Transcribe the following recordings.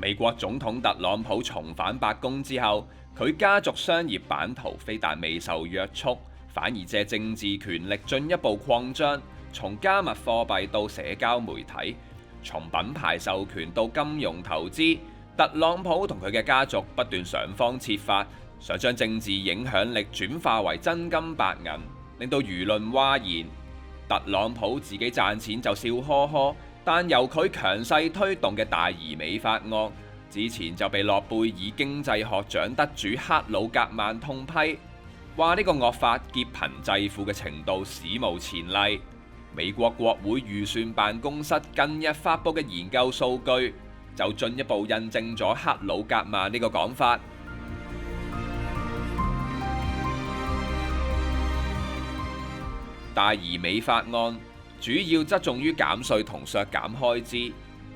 美國總統特朗普重返白宮之後，佢家族商業版圖非但未受約束，反而借政治權力進一步擴張，從加密貨幣到社交媒體，從品牌授權到金融投資，特朗普同佢嘅家族不斷想方設法，想將政治影響力轉化為真金白銀，令到輿論譁然。特朗普自己賺錢就笑呵呵，但由佢強勢推動嘅大移美法案，之前就被諾貝爾經濟學獎得主克魯格曼痛批，話呢個惡法劫貧濟富嘅程度史無前例。美國國會預算辦公室近日發佈嘅研究數據，就進一步印證咗克魯格曼呢個講法。大移美法案主要側重於減稅同削減開支，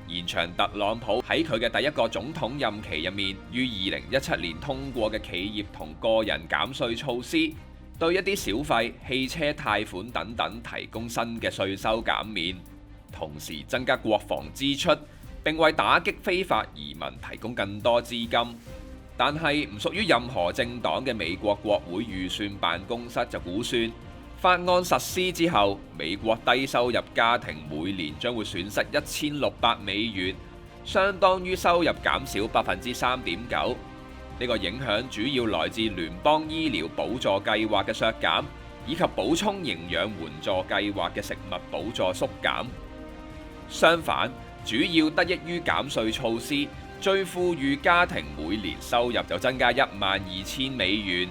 延長特朗普喺佢嘅第一個總統任期入面於2017年通過嘅企業同個人減稅措施，對一啲小費、汽車貸款等等提供新嘅稅收減免，同時增加國防支出，並為打擊非法移民提供更多資金。但係唔屬於任何政黨嘅美國國會預算辦公室就估算，法案實施之後，美國低收入家庭每年將會損失1600美元，相當於收入減少3.9%。呢個影響主要來自聯邦醫療補助計劃嘅削減，以及補充營養援助計劃嘅食物補助縮減。相反，主要得益於減稅措施，最富裕家庭每年收入就增加12000美元，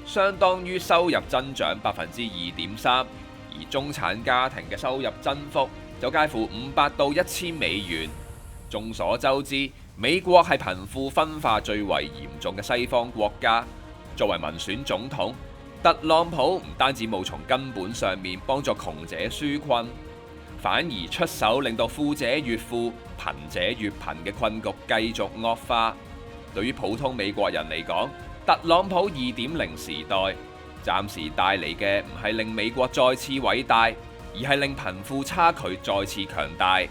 相當於收入增長2.3%，而中產家庭嘅收入增幅就介乎500到1000美元。眾所周知，美國係貧富分化最為嚴重嘅西方國家。作為民選總統，特朗普唔單止冇從根本上面幫助窮者紓困，反而出手令到富者越富、貧者越貧嘅困局繼續惡化。對於普通美國人嚟講，特朗普2.0時代暫時帶嚟嘅唔係令美國再次偉大，而係令貧富差距再次強大。